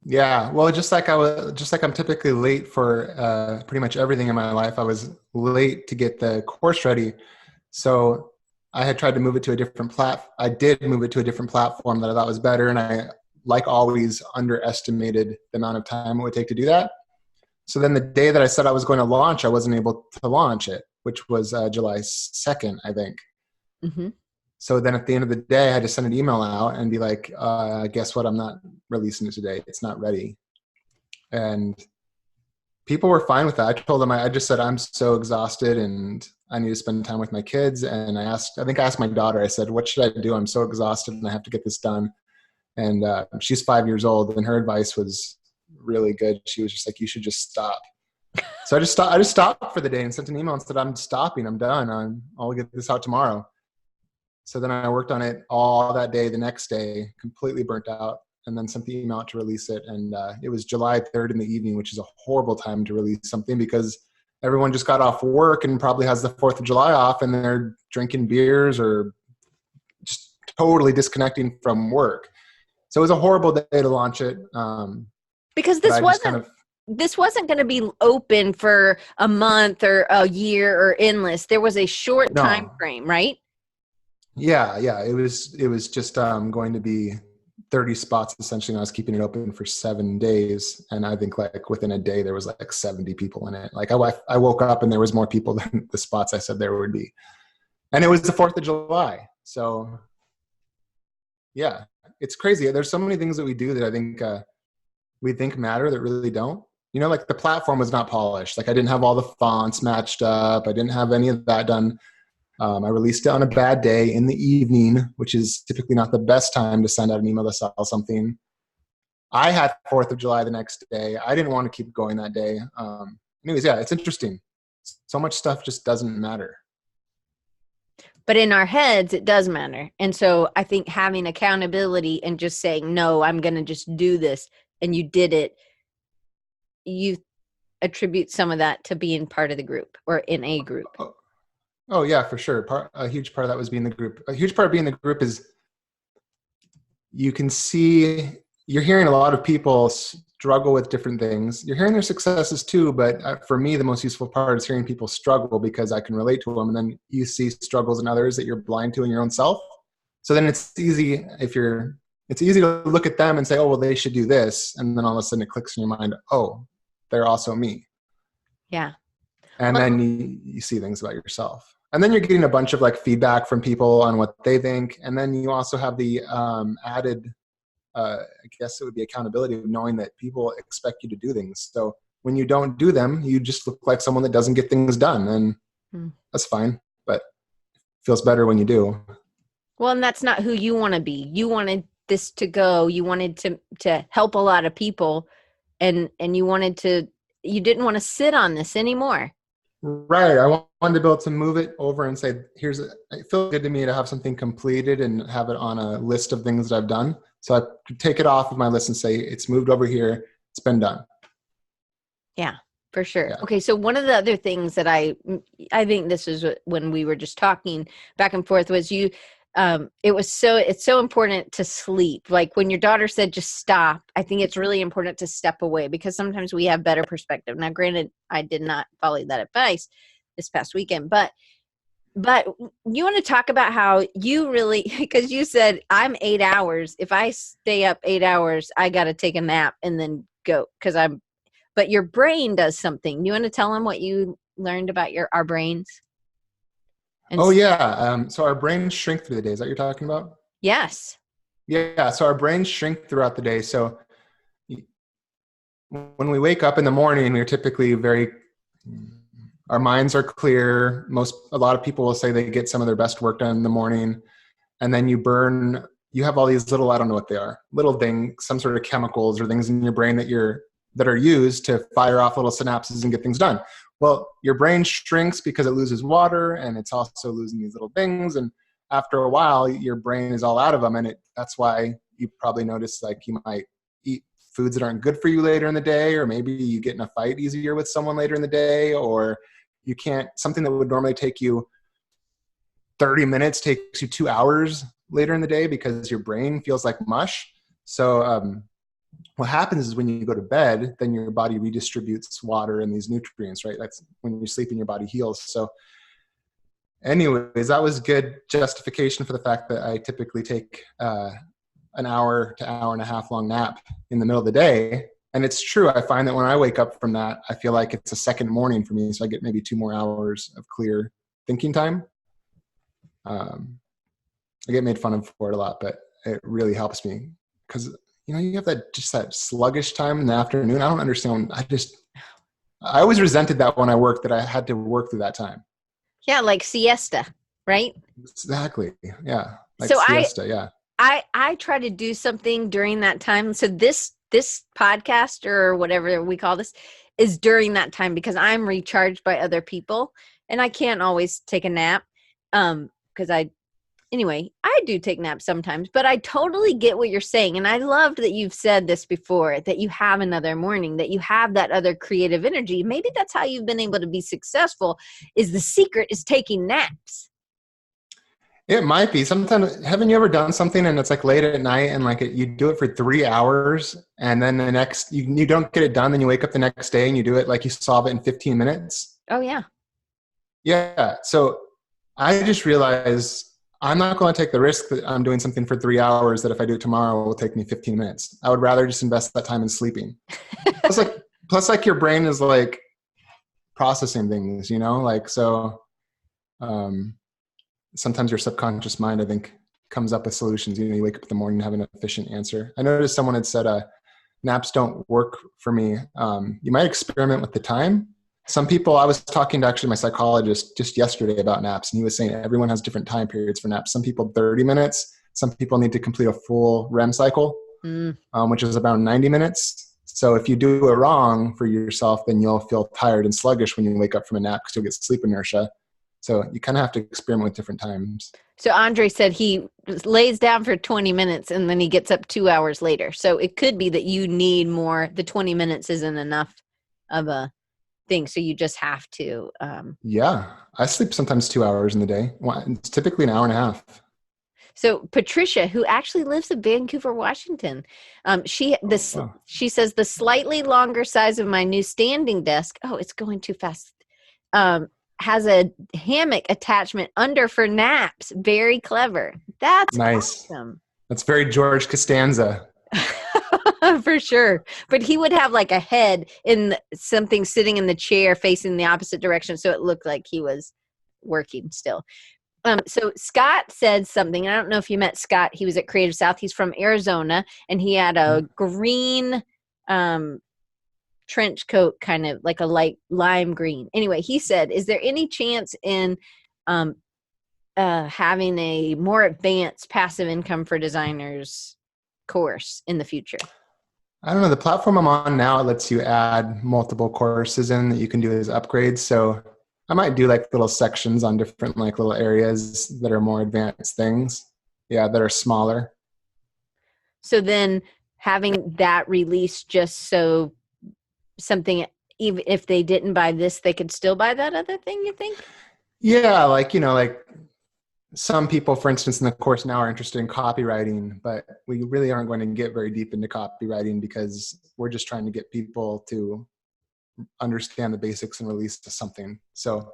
Yeah, well, just like I'm typically late for pretty much everything in my life, I was late to get the course ready. So I had tried to move it to a different I did move it to a different platform that I thought was better, and I, like always, underestimated the amount of time it would take to do that. So then the day that I said I was going to launch, I wasn't able to launch it, which was July 2nd, I think. Mm-hmm. So then at the end of the day, I had to send an email out and be like, guess what? I'm not releasing it today. It's not ready. And people were fine with that. I told them, I just said, I'm so exhausted and I need to spend time with my kids. And I think I asked my daughter, I said, what should I do? I'm so exhausted and I have to get this done. And she's 5 years old, and her advice was really good. She was just like, you should just stop. So I just stopped for the day and sent an email and said, I'm stopping. I'm done. I'll get this out tomorrow. So then I worked on it all that day, the next day, completely burnt out, and then sent the email out to release it. And it was July 3rd in the evening, which is a horrible time to release something because everyone just got off work and probably has the 4th of July off, and they're drinking beers or just totally disconnecting from work. So it was a horrible day to launch it. Because this wasn't going to be open for a month or a year or endless. There was a short time frame, right? Yeah. It was just going to be 30 spots essentially. And I was keeping it open for 7 days. And I think like within a day, there was like 70 people in it. Like I woke up and there was more people than the spots I said there would be. And it was the 4th of July. So yeah, it's crazy. There's so many things that we do that I think we think matter that really don't. You know, like the platform was not polished. Like I didn't have all the fonts matched up. I didn't have any of that done. I released it on a bad day in the evening, which is typically not the best time to send out an email to sell something. I had 4th of July the next day. I didn't want to keep going that day. Anyways, yeah, it's interesting. So much stuff just doesn't matter. But in our heads, it does matter. And so I think having accountability and just saying, no, I'm going to just do this, and you did it, you attribute some of that to being part of the group or in a group. Oh yeah, for sure. A huge part of that was being the group. A huge part of being the group is you can see, you're hearing a lot of people struggle with different things. You're hearing their successes too, but for me, the most useful part is hearing people struggle because I can relate to them. And then you see struggles in others that you're blind to in your own self. So then it's easy it's easy to look at them and say, oh, well, they should do this. And then all of a sudden it clicks in your mind, oh, they're also me. Yeah. And then you see things about yourself. And then you're getting a bunch of like feedback from people on what they think. And then you also have the added, I guess it would be accountability of knowing that people expect you to do things. So when you don't do them, you just look like someone that doesn't get things done. And that's fine, but it feels better when you do. Well, and that's not who you want to be. You wanted this to go. You wanted to help a lot of people, and you didn't want to sit on this anymore. Right. I wanted to be able to move it over and say, it feels good to me to have something completed and have it on a list of things that I've done. So I could take it off of my list and say, it's moved over here. It's been done. Yeah, for sure. Yeah. Okay. So one of the other things that I think this is when we were just talking back and forth was it's so important to sleep. Like when your daughter said, just stop, I think it's really important to step away because sometimes we have better perspective. Now, granted, I did not follow that advice this past weekend, but you want to talk about how you really, because you said I'm 8 hours. If I stay up 8 hours, I got to take a nap and then go but your brain does something. You want to tell them what you learned about our brains? So our brains shrink through the day. Is that what you're talking about? Yes. Yeah. So our brains shrink throughout the day. So when we wake up in the morning, we're typically our minds are clear. A lot of people will say they get some of their best work done in the morning. And then you have all these little, I don't know what they are, little things, some sort of chemicals or things in your brain that are used to fire off little synapses and get things done. Well, your brain shrinks because it loses water and it's also losing these little things. And after a while, your brain is all out of them. And that's why you probably notice like you might eat foods that aren't good for you later in the day, or maybe you get in a fight easier with someone later in the day, or something that would normally take you 30 minutes takes you 2 hours later in the day because your brain feels like mush. So what happens is when you go to bed, then your body redistributes water and these nutrients, right? That's when you're sleeping, your body heals. So anyways, that was good justification for the fact that I typically take an hour to hour and a half long nap in the middle of the day. And it's true. I find that when I wake up from that, I feel like it's a second morning for me. So I get maybe 2 more hours of clear thinking time. I get made fun of for it a lot, but it really helps me because you have that sluggish time in the afternoon. I don't understand. I always resented that when I worked, that I had to work through that time. Yeah. Like siesta, right? Exactly. Yeah. Like so siesta. Yeah. I try to do something during that time. So this podcast or whatever we call this is during that time because I'm recharged by other people and I can't always take a nap. Because I do take naps sometimes, but I totally get what you're saying. And I loved that you've said this before, that you have another morning, that you have that other creative energy. Maybe that's how you've been able to be successful, is the secret is taking naps. It might be. Sometimes, haven't you ever done something and it's like late at night and like you do it for 3 hours and then the next, you don't get it done. Then you wake up the next day and you do it like you solve it in 15 minutes. Oh yeah. Yeah. So I just realized I'm not going to take the risk that I'm doing something for 3 hours that if I do it tomorrow, it will take me 15 minutes. I would rather just invest that time in sleeping. plus like your brain is like processing things, sometimes your subconscious mind, I think, comes up with solutions. You wake up in the morning and have an efficient answer. I noticed someone had said, naps don't work for me. You might experiment with the time. Some people, I was talking to actually my psychologist just yesterday about naps, and he was saying everyone has different time periods for naps. Some people 30 minutes. Some people need to complete a full REM cycle, which is about 90 minutes. So if you do it wrong for yourself, then you'll feel tired and sluggish when you wake up from a nap because you'll get sleep inertia. So you kind of have to experiment with different times. So Andre said he lays down for 20 minutes and then he gets up 2 hours later. So it could be that you need more. The 20 minutes isn't enough of a thing. So you just have to. Yeah. I sleep sometimes 2 hours in the day. Well, it's typically an hour and a half. So Patricia, who actually lives in Vancouver, Washington, Wow. she says the slightly longer size of my new standing desk. Oh, it's going too fast. Has a hammock attachment under for naps. Very clever. That's Nice. awesome. That's very George Costanza. For sure. But he would have like a head in something sitting in the chair facing the opposite direction. So it looked like he was working still. So Scott said something. I don't know if you met Scott. He was at Creative South. He's from Arizona, and he had a green trench coat, kind of like a light lime green. Anyway, he said, is there any chance in having a more advanced passive income for designers course in the future? I don't know. The platform I'm on now, it lets you add multiple courses in that you can do as upgrades. So I might do like little sections on different like little areas that are more advanced things. Yeah, that are smaller. So then having that release just so something, even if they didn't buy this, they could still buy that other thing, you think? Yeah, like, like some people, for instance, in the course now are interested in copywriting, but we really aren't going to get very deep into copywriting because we're just trying to get people to understand the basics and release to something. So,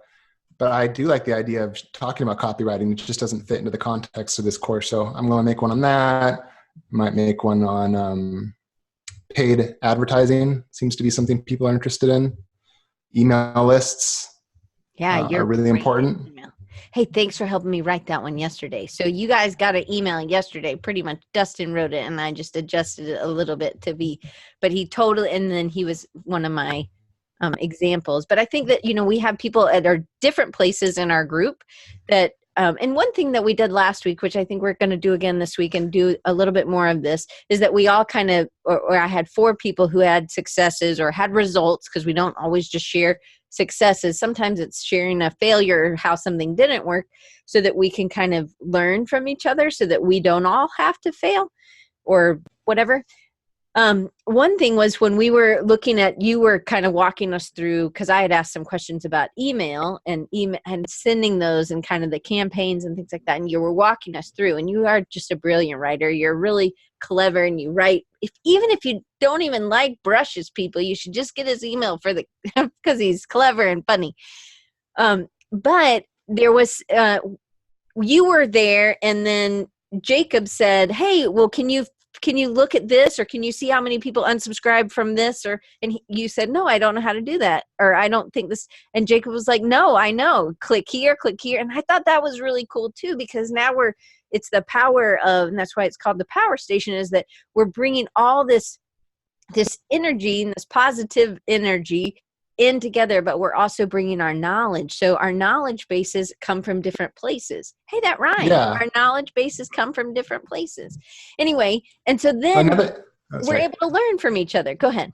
but I do like the idea of talking about copywriting. It just doesn't fit into the context of this course. So I'm going to make one on that. Might make one on paid advertising. Seems to be something people are interested in. Email lists are really important. Hey, thanks for helping me write that one yesterday. So you guys got an email yesterday. Pretty much Dustin wrote it and I just adjusted it a little bit to be, but he totally, and then he was one of my examples. But I think that, we have people at our different places in our group that, and one thing that we did last week, which I think we're going to do again this week and do a little bit more of this, is that we all kind of, or I had 4 people who had successes or had results, because we don't always just share successes. Sometimes it's sharing a failure or how something didn't work, so that we can kind of learn from each other so that we don't all have to fail or whatever. One thing was when we were looking at, you were kind of walking us through, because I had asked some questions about email and sending those and kind of the campaigns and things like that. And you were walking us through, and you are just a brilliant writer. You're really clever and you write. Even if you don't even like brushes, people, you should just get his email because he's clever and funny. But there was, you were there, and then Jacob said, hey, well, can you look at this, or can you see how many people unsubscribe from this? And you said, no, I don't know how to do that. Or I don't think this. And Jacob was like, no, I know. Click here. And I thought that was really cool too, because now it's the power of, and that's why it's called the PowerStation, is that we're bringing all this energy and this positive energy in together, but we're also bringing our knowledge. So our knowledge bases come from different places. Hey, that rhymes. Yeah. Our knowledge bases come from different places. Anyway, and so then we're able to learn from each other. Go ahead.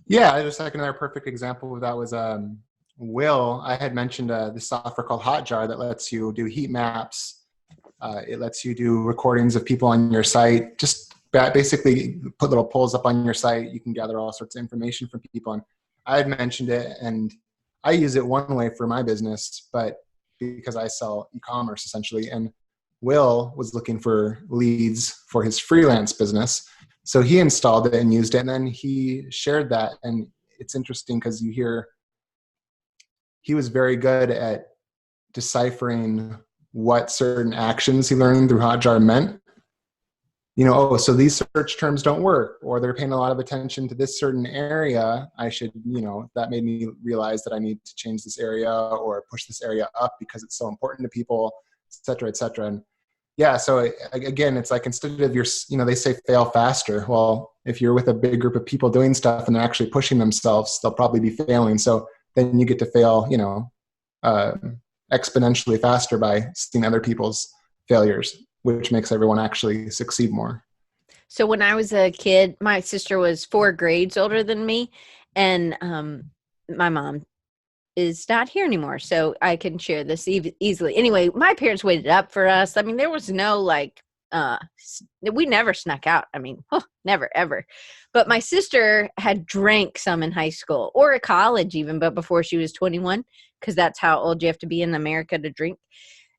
Yeah, just like another perfect example of that was Will. I had mentioned this software called Hotjar that lets you do heat maps. It lets you do recordings of people on your site. Just basically put little polls up on your site. You can gather all sorts of information from people. And I had mentioned it, and I use it one way for my business, but because I sell e-commerce essentially, and Will was looking for leads for his freelance business. So he installed it and used it, and then he shared that. And it's interesting because you hear he was very good at deciphering what certain actions he learned through Hotjar meant. So these search terms don't work, or they're paying a lot of attention to this certain area. I should, that made me realize that I need to change this area or push this area up because it's so important to people, et cetera, et cetera. And yeah, so again, it's like, instead of they say fail faster. Well, if you're with a big group of people doing stuff and they're actually pushing themselves, they'll probably be failing. So then you get to fail, exponentially faster by seeing other people's failures, which makes everyone actually succeed more. So when I was a kid, my sister was 4 grades older than me, and my mom is not here anymore, so I can share this easily. Anyway, my parents waited up for us. I mean, there was no we never snuck out. I mean, never, ever. But my sister had drank some in high school or at college even, but before she was 21, because that's how old you have to be in America to drink.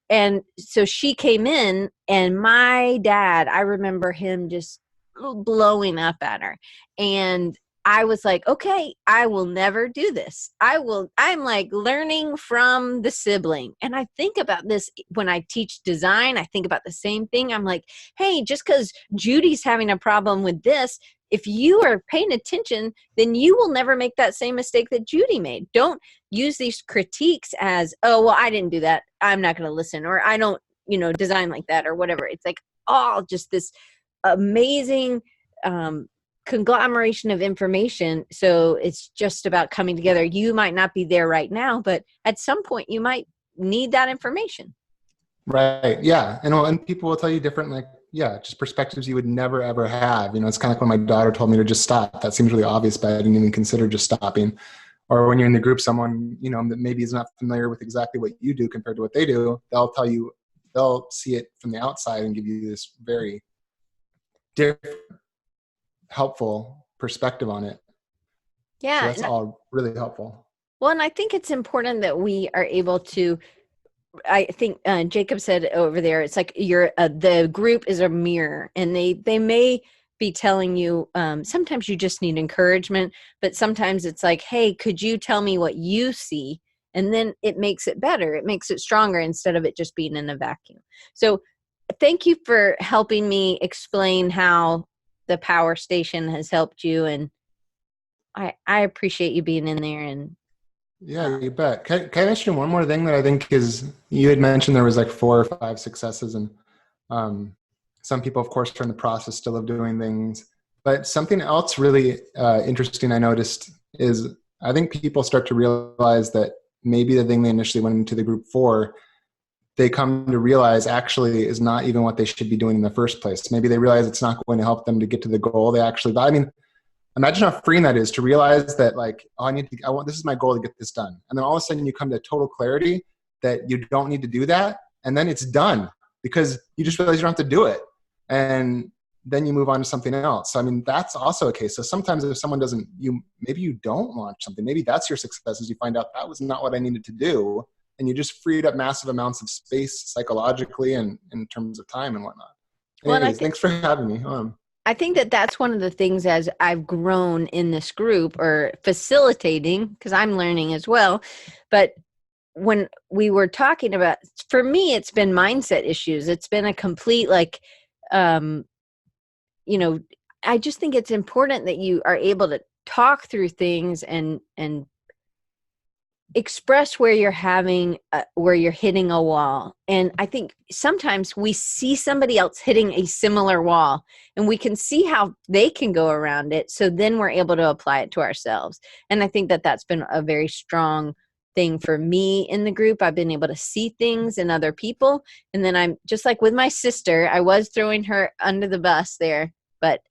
And so she came in, and my dad, I remember him just blowing up at her. And I was like, okay, I will never do this. I'm like learning from the sibling. And I think about this when I teach design. I think about the same thing. I'm like, hey, just because Judy's having a problem with this, if you are paying attention, then you will never make that same mistake that Judy made. Don't use these critiques as, oh, well, I didn't do that, I'm not going to listen, or I don't, design like that, or whatever. It's like all just this amazing conglomeration of information. So it's just about coming together. You might not be there right now, but at some point you might need that information. Right. Yeah. And people will tell you different, like, yeah, just perspectives you would never, ever have. It's kind of like when my daughter told me to just stop. That seems really obvious, but I didn't even consider just stopping. Or when you're in the group, someone, that maybe is not familiar with exactly what you do compared to what they do, they'll see it from the outside and give you this very different, helpful perspective on it. Yeah. So that's all really helpful. Well, and I think it's important that we are able to, I think Jacob said over there, it's like the group is a mirror, and they may be telling you, sometimes you just need encouragement, but sometimes it's like, hey, could you tell me what you see? And then it makes it better. It makes it stronger instead of it just being in a vacuum. So thank you for helping me explain how the PowerStation has helped you. And I appreciate you being in there. And yeah, you bet. Can I mention one more thing that I think is, you had mentioned there was like 4 or 5 successes, and some people, of course, are in the process still of doing things. But something else really interesting I noticed is, I think people start to realize that maybe the thing they initially went into the group for, they come to realize actually is not even what they should be doing in the first place. Maybe they realize it's not going to help them to get to the goal they actually thought. I mean, imagine how freeing that is to realize that, like, oh, this is my goal to get this done. And then all of a sudden you come to total clarity that you don't need to do that. And then it's done because you just realize you don't have to do it. And then you move on to something else. So, I mean, that's also a case. So sometimes if someone maybe you don't launch something, maybe that's your success, is you find out that was not what I needed to do. And you just freed up massive amounts of space psychologically and in terms of time and whatnot. Anyways, thanks for having me on. I think that that's one of the things as I've grown in this group, or facilitating, because I'm learning as well. But when we were talking about, for me, it's been mindset issues. It's been a complete, like, I just think it's important that you are able to talk through things and express where you're hitting a wall. And I think sometimes we see somebody else hitting a similar wall, and we can see how they can go around it. So then we're able to apply it to ourselves. And I think that that's been a very strong thing for me in the group. I've been able to see things in other people. And then I'm just like with my sister, I was throwing her under the bus there, but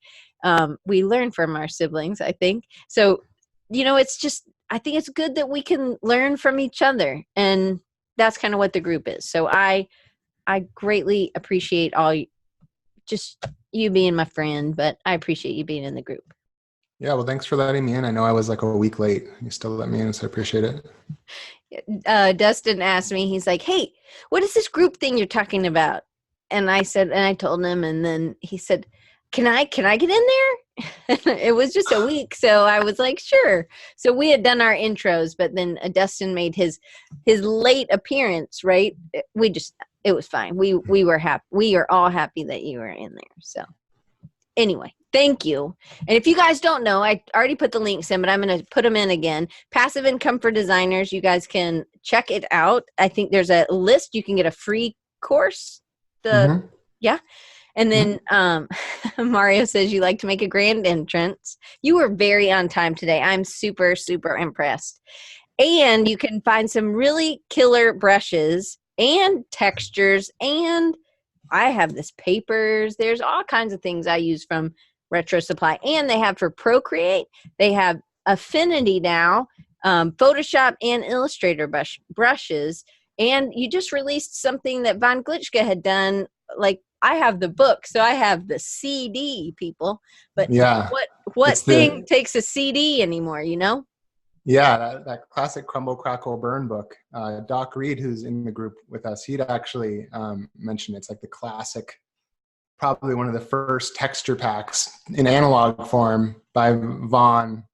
we learn from our siblings, I think. So, it's just, I think it's good that we can learn from each other, and that's kind of what the group is. So I greatly appreciate just you being my friend, but I appreciate you being in the group. Yeah, well, thanks for letting me in. I know I was like a week late. You still let me in, so I appreciate it. Dustin asked me, he's like, hey, what is this group thing you're talking about? And I told him, and then he said, can I get in there? It was just a week. So I was like, sure. So we had done our intros, but then Dustin made his late appearance, right? It was fine. We were happy. We are all happy that you were in there. So anyway, thank you. And if you guys don't know, I already put the links in, but I'm going to put them in again. Passive Income for Designers. You guys can check it out. I think there's a list. You can get a free course. Yeah. And then Mario says you like to make a grand entrance. You were very on time today. I'm super, super impressed. And you can find some really killer brushes and textures. And I have this papers. There's all kinds of things I use from Retro Supply. And they have for Procreate. They have Affinity now, Photoshop and Illustrator brushes. And you just released something that Von Glitschka had done like I have the book, so I have the CD, people. But Yeah. what thing takes a CD anymore, you know? Yeah, that classic Crumble, Crackle, Burn book. Doc Reed, who's in the group with us, he'd actually mentioned it's like the classic, probably one of the first texture packs in analog form by Vaughn.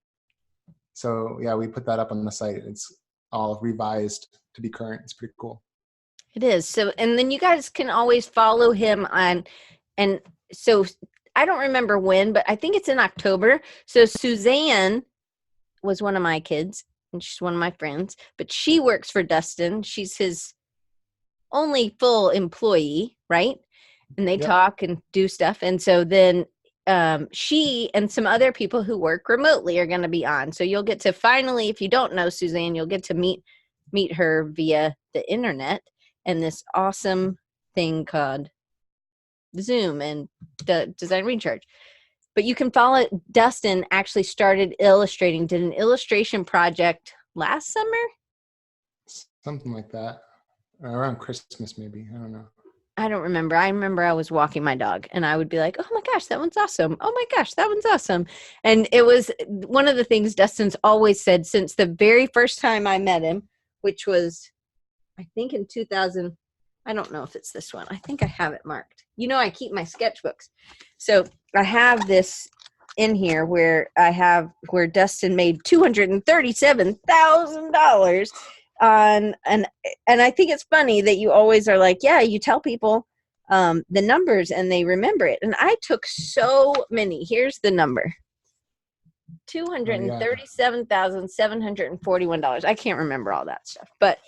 So yeah, we put that up on the site. It's all revised to be current. It's pretty cool. It is. So, and then you guys can always follow him on, and so I don't remember when, but I think it's in October. So Suzanne was one of my kids, and she's one of my friends, but she works for Dustin. She's his only full employee, right? And they talk and do stuff. And so then she and some other people who work remotely are going to be on. So you'll get to finally, if you don't know Suzanne, you'll get to meet her via the internet and this awesome thing called Zoom and the Design Recharge. But you can follow Dustin actually started illustrating, did an illustration project last summer. Something like that. Around Christmas, maybe. I don't know. I don't remember. I remember I was walking my dog and I would be like, oh my gosh, that one's awesome. Oh my gosh, that one's awesome. And it was one of the things Dustin's always said since the very first time I met him, which was, I think in 2000, I don't know if it's this one. I think I have it marked. You know, I keep my sketchbooks. So I have this in here where Dustin made $237,000 on, and I think it's funny that you always are like, yeah, you tell people the numbers and they remember it. And I took so many. Here's the number. $237,741. I can't remember all that stuff, but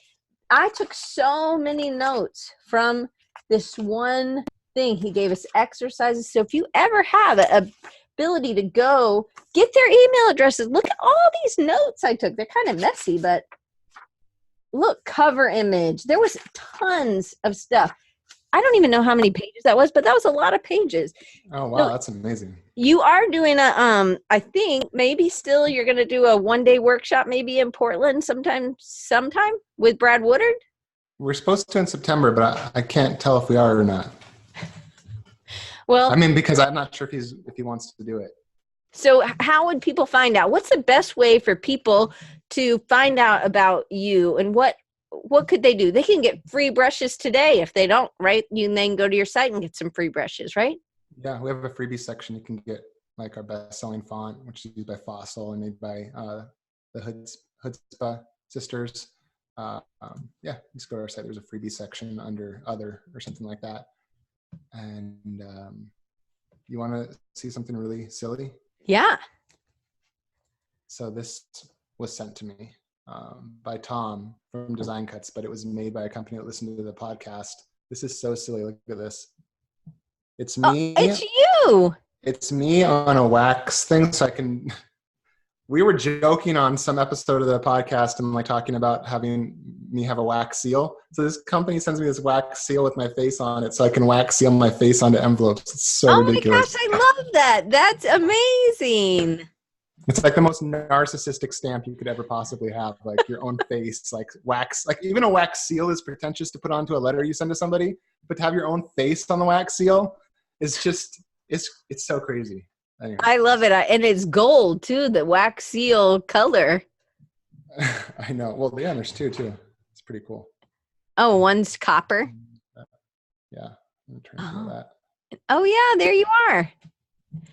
I took so many notes from this one thing. He gave us exercises. So if you ever have an ability to go get their email addresses, look at all these notes I took. They're kind of messy, but look, cover image. There was tons of stuff. I don't even know how many pages that was, but that was a lot of pages. Oh, wow. So that's amazing. You are doing I think maybe still you're going to do a one-day workshop maybe in Portland sometime with Brad Woodard? We're supposed to in September, but I can't tell if we are or not. Well, I mean, because I'm not sure if he wants to do it. So how would people find out? What's the best way for people to find out about you, and what could they do? They can get free brushes today if they don't, right? You can then go to your site and get some free brushes, right? Yeah, we have a freebie section. You can get like our best-selling font, which is used by Fossil and made by the Hutzpah sisters. Just go to our site. There's a freebie section under other or something like that. And you want to see something really silly? Yeah. So this was sent to me by Tom from Design Cuts, but it was made by a company that listened to the podcast. This is so silly. Look at this. It's me. Oh, it's you. It's me on a wax thing. So we were joking on some episode of the podcast and like talking about having me have a wax seal. So this company sends me this wax seal with my face on it so I can wax seal my face onto envelopes. It's so ridiculous. Oh my gosh, I love that. That's amazing. It's like the most narcissistic stamp you could ever possibly have, like your own face, like wax. Like even a wax seal is pretentious to put onto a letter you send to somebody, but to have your own face on the wax seal is just, it's so crazy. Anyway. I love it. And it's gold too, the wax seal color. I know. Well, yeah, there's two too. It's pretty cool. Oh, one's copper. Yeah. I'm trying to do that. Oh yeah, there you are.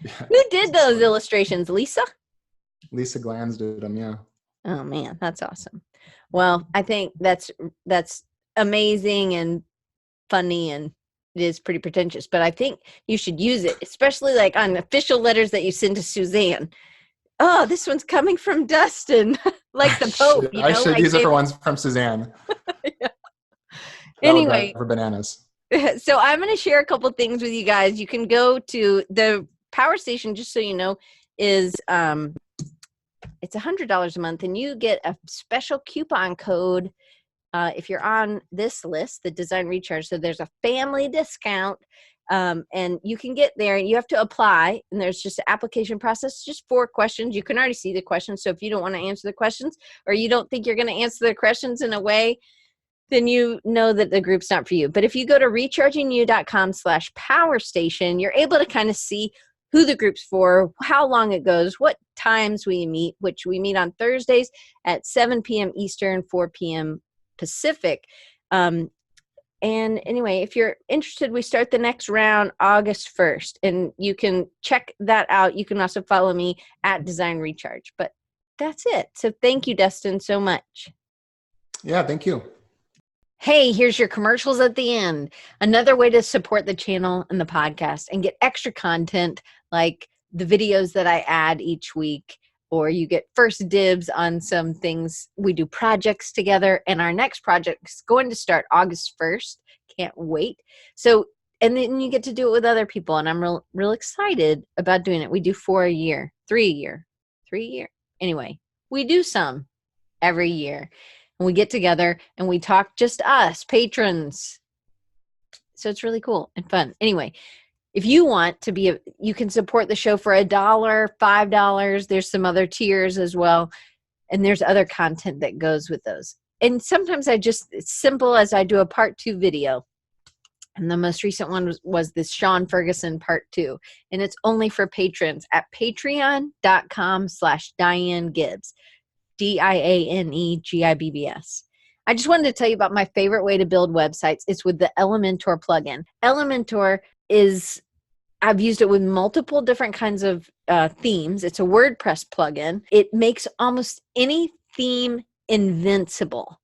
Yeah, who did those illustrations? Lisa Glanz did them. Yeah. Oh man, that's awesome. Well, I think that's amazing and funny, and it is pretty pretentious, but I think you should use it, especially like on official letters that you send to Suzanne. Oh, this one's coming from Dustin, like the Pope. I should use it for ones from Suzanne. Yeah. Anyway, for bananas. So I'm going to share a couple things with you guys. You can go to the PowerStation, just so you know, is it's $100 a month, and you get a special coupon code if you're on this list, the Design Recharge. So there's a family discount, and you can get there, and you have to apply, and there's just an application process, just 4 questions. You can already see the questions. So if you don't want to answer the questions, or you don't think you're going to answer the questions in a way then you know that the group's not for you. But if you go to rechargingyou.com/PowerStation, you're able to kind of see who the group's for, how long it goes, what times we meet, which we meet on Thursdays at 7 p.m. Eastern, 4 p.m. Pacific. And anyway, if you're interested, we start the next round August 1st, and you can check that out. You can also follow me at Design Recharge. But that's it. So thank you, Dustin, so much. Yeah, thank you. Hey, here's your commercials at the end. Another way to support the channel and the podcast and get extra content like the videos that I add each week, or you get first dibs on some things. We do projects together, and our next project is going to start August 1st. Can't wait. So, and then you get to do it with other people, and I'm real excited about doing it. We do 4 a year, 3 a year, 3 a year. Anyway, we do some every year. And we get together and we talk, just us, patrons. So it's really cool and fun. Anyway, if you want to be, you can support the show for $1, $5. There's some other tiers as well. And there's other content that goes with those. And sometimes it's simple as I do a part 2 video. And the most recent one was this Sean Ferguson part 2. And it's only for patrons at patreon.com/Diane Gibbs. DianeGibbs. I just wanted to tell you about my favorite way to build websites. It's with the Elementor plugin. Elementor I've used it with multiple different kinds of themes. It's a WordPress plugin. It makes almost any theme invincible.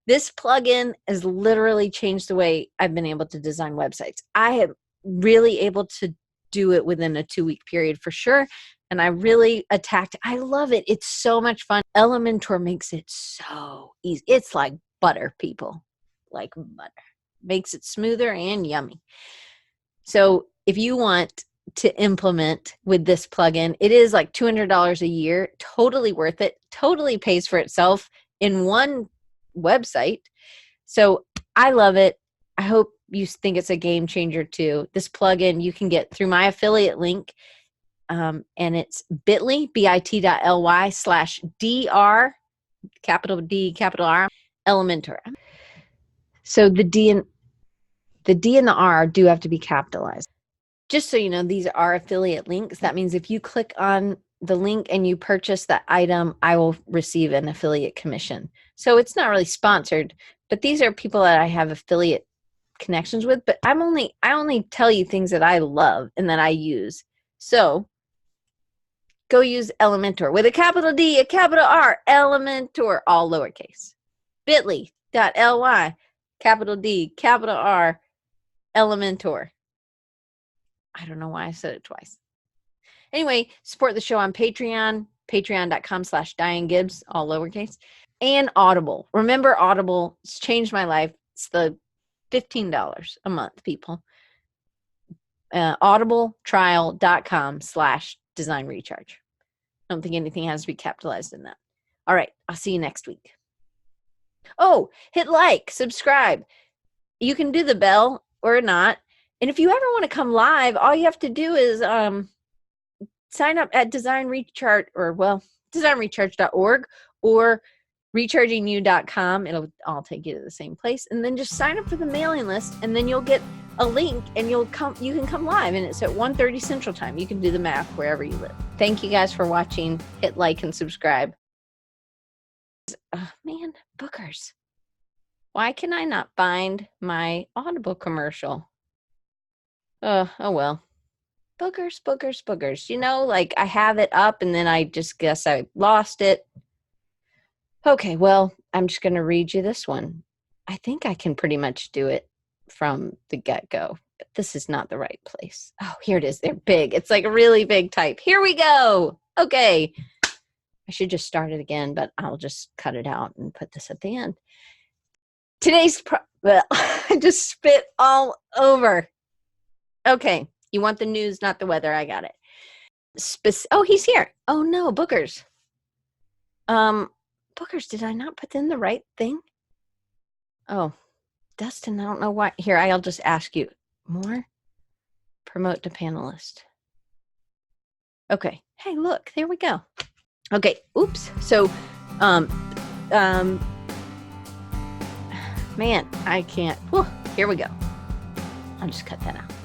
This plugin has literally changed the way I've been able to design websites. I am really able to do it within a 2-week period for sure. And I really attacked it. I love it. It's so much fun. Elementor makes it so easy. It's like butter, people. Like butter. Makes it smoother and yummy. So if you want to implement with this plugin, it is like $200 a year. Totally worth it. Totally pays for itself in one website. So I love it. I hope you think it's a game changer too. This plugin you can get through my affiliate link. And it's bit.ly/dr, capital D, capital R, Elementor. So the D and the R do have to be capitalized. Just so you know, these are affiliate links. That means if you click on the link and you purchase that item, I will receive an affiliate commission. So it's not really sponsored, but these are people that I have affiliate connections with. But I only tell you things that I love and that I use. So go use Elementor with a capital D, a capital R, Elementor, all lowercase. bit.ly, capital D, capital R, Elementor. I don't know why I said it twice. Anyway, support the show on Patreon, patreon.com/Diane Gibbs, all lowercase, and Audible. Remember Audible, it's changed my life. It's the $15 a month, people. audibletrial.com/Design Recharge. I don't think anything has to be capitalized in that. All right. I'll see you next week. Oh, hit like, subscribe. You can do the bell or not. And if you ever want to come live, all you have to do is sign up at Design Recharge designrecharge.org or rechargingyou.com. It'll all take you to the same place. And then just sign up for the mailing list, and then you'll get a link and you can come live, and it's at 1:30 Central Time. You can do the math wherever you live. Thank you guys for watching. Hit like and subscribe. Man, bookers. Why can I not find my Audible commercial? Oh well. Bookers. You know, like I have it up and then I just guess I lost it. Okay, well, I'm just going to read you this one. I think I can pretty much do it from the get-go, but this is not the right place. Oh, here it is. They're big. It's like a really big type. Here we go. Okay. I should just start it again, but I'll just cut it out and put this at the end. Well, I just spit all over. Okay. You want the news, not the weather. I got it. Oh, he's here. Oh no, bookers. Bookers, did I not put in the right thing? Oh, Dustin, I don't know why. Here, I'll just ask you more. Promote to panelist. Okay. Hey, look, there we go. Okay. Oops. So, man, I can't. Whew, here we go. I'll just cut that out.